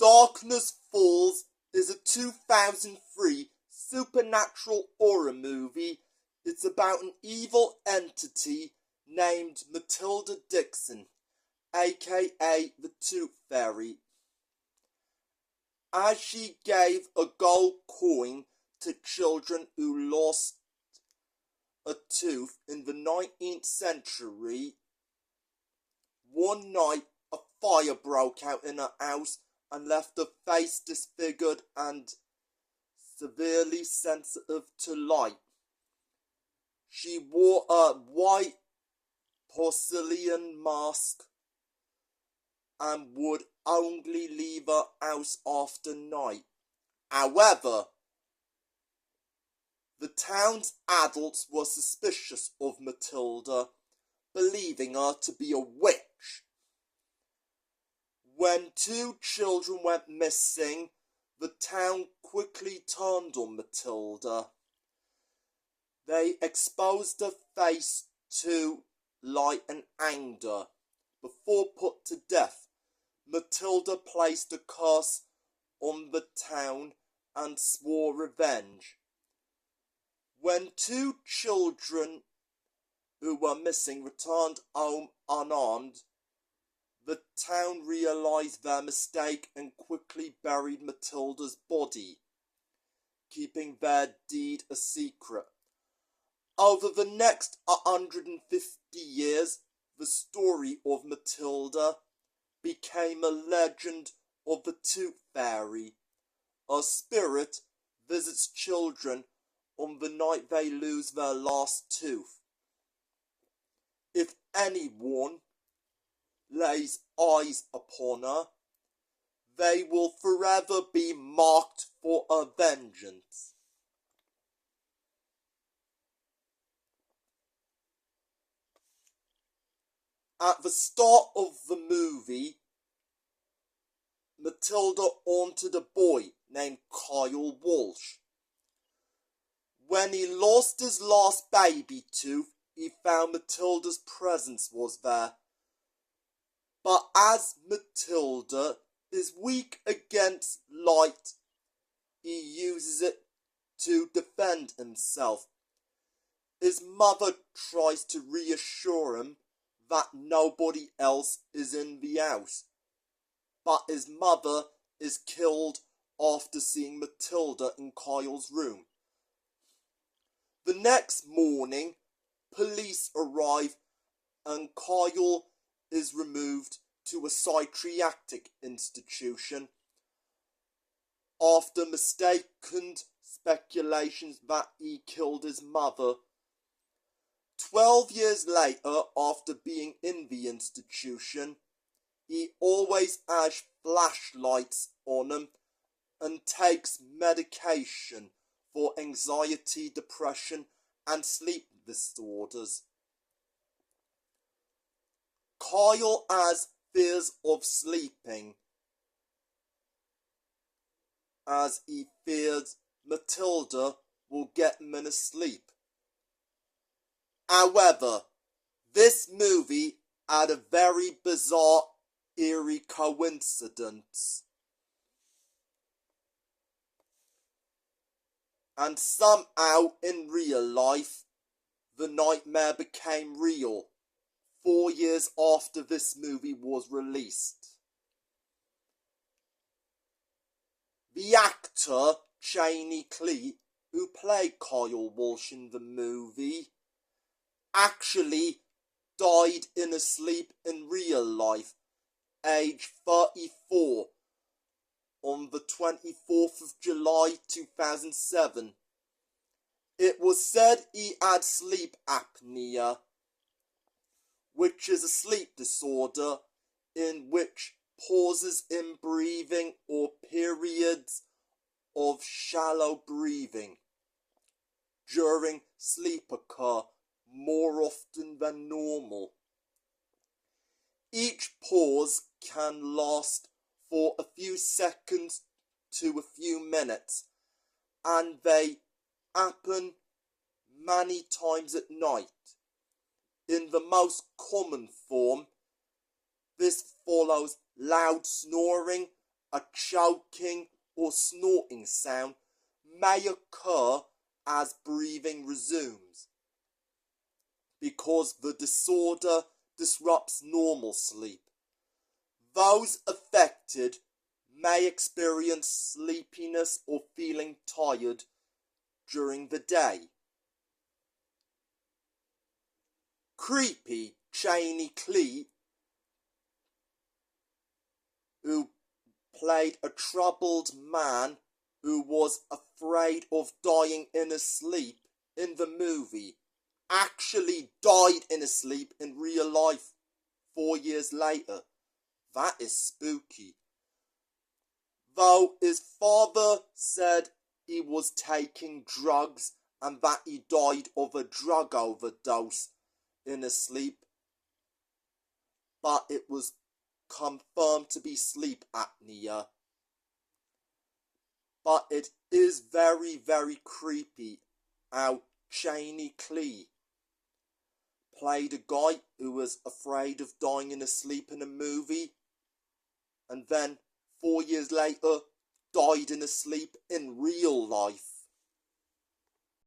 Darkness Falls is a 2003 supernatural horror movie. It's about an evil entity named Matilda Dixon, aka the Tooth Fairy. As she gave a gold coin to children who lost a tooth in the 19th century, one night a fire broke out in her house and left her face disfigured and severely sensitive to light. She wore a white porcelain mask and would only leave her house after night. However, the town's adults were suspicious of Matilda, believing her to be a witch. When 2 children went missing, the town quickly turned on Matilda. They exposed her face to light and anger. Before put to death, Matilda placed a curse on the town and swore revenge. When 2 children who were missing returned home unarmed, the town realized their mistake and quickly buried Matilda's body, keeping their deed a secret. Over the next 150 years, the story of Matilda became a legend of the Tooth Fairy. Her spirit visits children on the night they lose their last tooth. If anyone lays eyes upon her, they will forever be marked for her vengeance. At the start of the movie, Matilda haunted a boy named Kyle Walsh. When he lost his last baby tooth, he found Matilda's presence was there. But as Matilda is weak against light, he uses it to defend himself. His mother tries to reassure him that nobody else is in the house, but his mother is killed after seeing Matilda in Kyle's room. The next morning, police arrive and Kyle is removed to a psychiatric institution after mistaken speculations that he killed his mother. 12 years later, after being in the institution, he always has flashlights on him and takes medication for anxiety, depression, and sleep disorders. Kyle has fears of sleeping, as he fears Matilda will get him in a sleep. However, this movie had a very bizarre, eerie coincidence. And somehow, in real life, the nightmare became real 4 years after this movie was released. The actor Chaney Kley, who played Kyle Walsh in the movie, actually died in his sleep in real life, age 34, on the 24th of July 2007. It was said he had sleep apnea, which is a sleep disorder in which pauses in breathing or periods of shallow breathing during sleep occur more often than normal. Each pause can last for a few seconds to a few minutes, and they happen many times at night. In the most common form, this follows loud snoring a choking or snorting sound may occur as breathing resumes, because the disorder disrupts normal sleep. Those affected may experience sleepiness or feeling tired during the day. Creepy Chaney Kley, who played a troubled man who was afraid of dying in his sleep in the movie, actually died in his sleep in real life 4 years later. That is spooky. Though his father said he was taking drugs and that he died of a drug overdose in his sleep, but it was confirmed to be sleep apnea. But it is very, very creepy how Chaney Kley played a guy who was afraid of dying in his sleep in a movie, and then 4 years later died in his sleep in real life.